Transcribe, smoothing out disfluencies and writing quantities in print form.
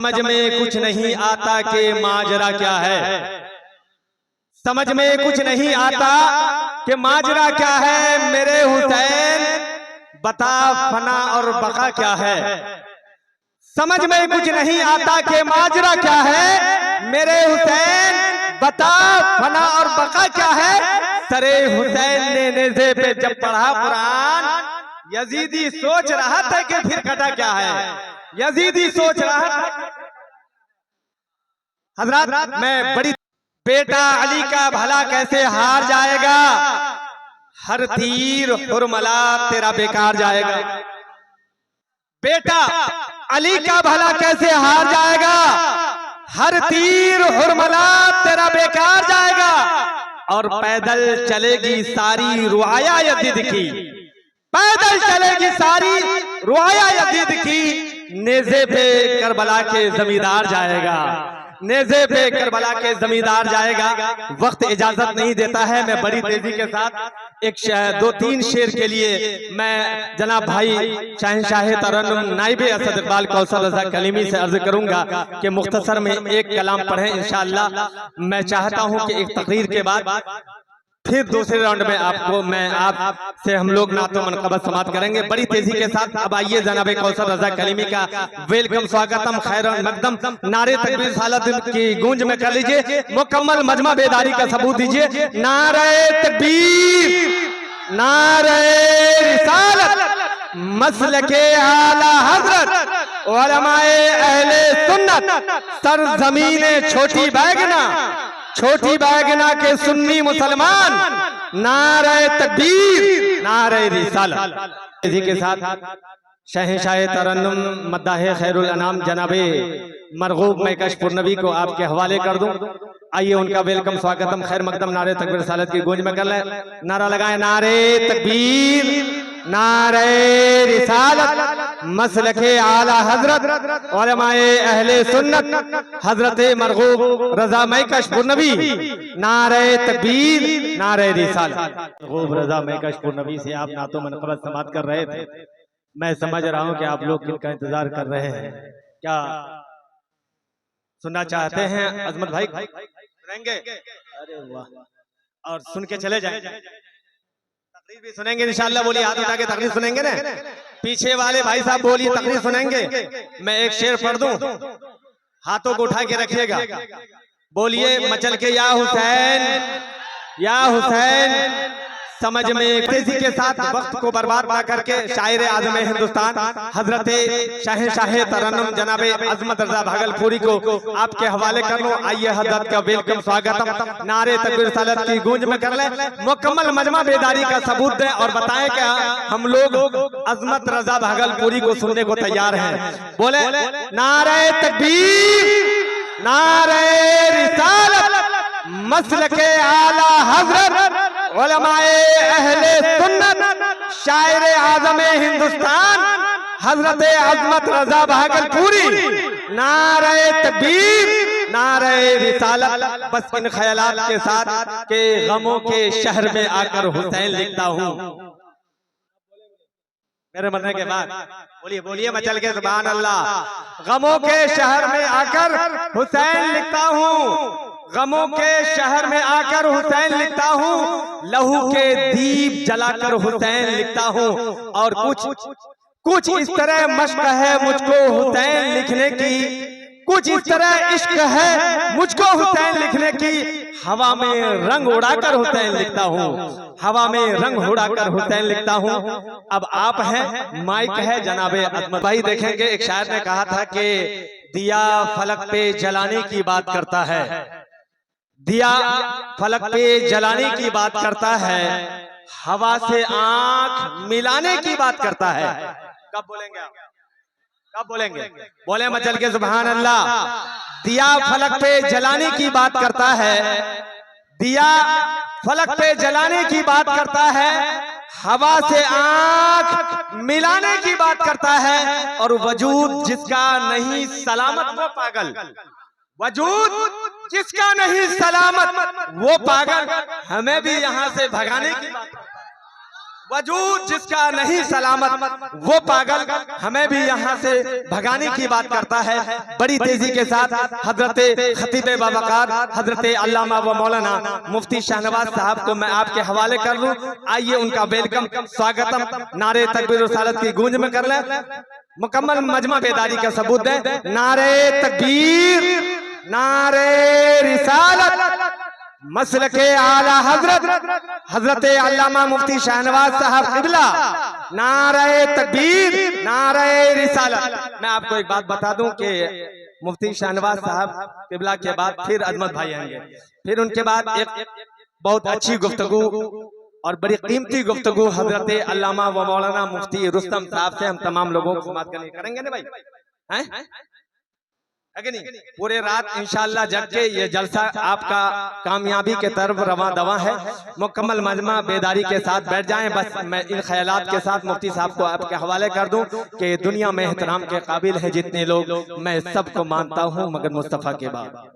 समझ में कुछ नहीं आता कि माजरा क्या है। समझ में कुछ नहीं आता कि माजरा क्या है। मेरे हुसैन बता फना और बका क्या है। समझ में कुछ नहीं आता कि माजरा क्या है। मेरे हुसैन बता फना और बका क्या है। सरे हुसैन ने नेज़े पे जब पढ़ा कुरान, यजीदी सोच रहा था कि फिर कटा क्या है। यजीदी सोच रहा था। हजरत मैं बड़ी बेटा अली का भला कैसे हार जाएगा। हर तीर हुरमला तेरा बेकार जाएगा। बेटा अली का भला कैसे हार जाएगा। हर तीर हुरमला तेरा बेकार जाएगा। और पैदल चलेगी सारी रुआया यजीद की। पैदल चलेगी सारी रुआया यजीद की। नेज़े पे करबला के जमींदार जाएगा। नेज़े पे करबला के जमींदार जाएगा। वक्त इजाजत नहीं देता है। मैं बड़ी तेजी के साथ एक दो तीन शेर के लिए मैं जनाब भाई शहंशाह तरन्नुम नाइब असद इकबाल कौसर रजा कलीमी से अर्ज करूंगा कि मुख्तसर में एक कलाम पढ़ें इंशाअल्लाह। मैं चाहता हूं कि एक तकरीर के बाद फिर दूसरे राउंड में आपको मैं आपसे हम लोग नातो मनक़बत समाप्त करेंगे बड़ी तेजी के साथ। अब आइए जनाब कौसर रजा कलीमी का वेलकम स्वागतम खैर मकदम नारे तकबीर सालत की गूंज में कर लीजिए। मुकम्मल मजमा बेदारी का सबूत दीजिए। नारे तकबीर नारे रिसालत मसलके आला हजरत उलमाए अहले सुन्नत सरजमीने छोटी बैगना छोटी बैगना के सुन्नी मुसलमान नारे तकबीर नारे रिसालत। इसी के साथ शहंशाह तरन्नुम मद्दाहे खैरुल अनाम जनाबे मरगूब मैं कशपुर नबी को आपके हवाले कर दूं। आइए उनका वेलकम स्वागतम खैर मकदम नारे तकबीर सालत की गूंज में कर ले। नारा लगाए नारे तकबीर नारे रिसालत मसलके आला हजरत उलमाए अहले सुन्नत हजरत मरगूब रजा मैं कशपुर नबी नारे तकबीर नारे रिसालत। मरगूब रजा मैं कशपुर नबी से आप नातो मनक़बत समाप्त कर रहे थे। मैं समझ रहा हूं कि आप लोग किनका इंतजार कर रहे हैं। क्या सुनना चाहते हैं अजमत भाई? सुनेंगे? अरे वाह। और सुन के चले जाएं। तकरीर भी सुनेंगे इंशाअल्लाह। बोलिए हाथ उठा के तकरीर सुनेंगे ना। पीछे वाले भाई साहब बोलिए तकरीर सुनेंगे। मैं एक शेर पढ़ दूं, हाथों को उठा के रखिएगा। बोलिए मचल के या हुसैन या हुसैन। समझ में तेजी के साथ वक्त को बर्बाद ना करके शायर आज़म हिंदुस्तान हजरत शहंशाह तरन्नुम जनाबे अजमत रजा भागलपुरी को आपके हवाले कर लो। आइए हजरत का वेलकम स्वागतम नारे तकबीर सालत की गूंज में कर ले। मुकम्मल मजमा बेदारी का सबूत दें और बताएं कि हम लोग अजमत रजा भागलपुरी को सुनने को तैयार हैं। बोले नारे तकबीर नारे रिसालत मसलके आला हजरत उलमाए अहले सुन्नत शायर आज़म हिंदुस्तान हजरत अजमत रजा भागलपुरी नारे तकबीर नारे रिसालत। बस इन ख्यालात के साथ के गमों के शहर में आकर हुसैन लिखता हूँ। मेरे मरने के बाद बोलिए बोलिए मचल के सुभान अल्लाह। गमों के शहर में आकर हुसैन लिखता हूँ। गमों के शहर में आकर हुसैन लिखता हूँ। लहू के दीप जलाकर हुसैन लिखता हूँ। और कुछ इस तरह मश्क है मुझको हुसैन लिखने की। कुछ इस तरह इश्क है मुझको हुसैन लिखने की। हवा में रंग उड़ाकर हुसैन लिखता हूँ। हवा में रंग उड़ाकर हुसैन लिखता हूँ। अब आप हैं माइक है जनाबे अजमत भाई। देखेंगे एक शायर ने कहा था कि दिया फलक पे जलाने की बात करता है। दिया फलक पे जलाने की बात करता है। हवा से आंख मिलाने की बात करता है। कब बोलेंगे आप? कब बोलेंगे? बोले मचल के सुभान अल्लाह। दिया फलक पे जलाने की बात करता है। दिया फलक पे जलाने की बात करता है। हवा से आंख मिलाने की बात करता है। और वजूद जिसका नहीं सलामत वो पागल। वजूद जिसका नहीं सलामत वो पागल। हमें भी यहाँ से भगाने की बात। वजूद जिसका नहीं सलामत वो पागल हमें भी यहाँ से भगाने की बात करता है। बड़ी तेजी के साथ हजरत खतीब बावकार हजरत अल्लामा व मौलाना मुफ्ती शाहनवाज साहब को मैं आपके हवाले कर लूं। आइए उनका वेलकम स्वागतम नारे तकबीर रिसालत की गूंज में कर लें। मुकम्मल मजमा बेदारी का सबूत है। नारे तकबीर, नारे रिसालत, मसलके आला हजरत हजरत अल्लामा मुफ्ती शाहनवाज साहब किबला, नारे तकबीर, नारे रिसालत। मैं आपको एक बात बता दूं कि मुफ्ती शाहनवाज साहब किबला के बाद फिर अजमत भाई आएंगे, फिर उनके बाद एक बहुत अच्छी गुफ्तगू और बड़ी कीमती गुफ्तगू हजरत अल्लामा व मौलाना मुफ्ती रुस्तम साहब से हम तमाम लोगों को बात करेंगे ना भाई, हैं? नहीं? पूरे रात इंशाअल्लाह जग के ये जलसा आपका कामयाबी के तरफ रवा दवा है। मुकम्मल मजमा बेदारी के साथ बैठ जाएं। बस मैं इन ख्यालात के साथ मुफ्ती साहब को आपके हवाले कर दूं कि दुनिया में एहतराम के काबिल है जितने लोग, मैं सबको मानता हूं मगर मुस्तफा के बाद।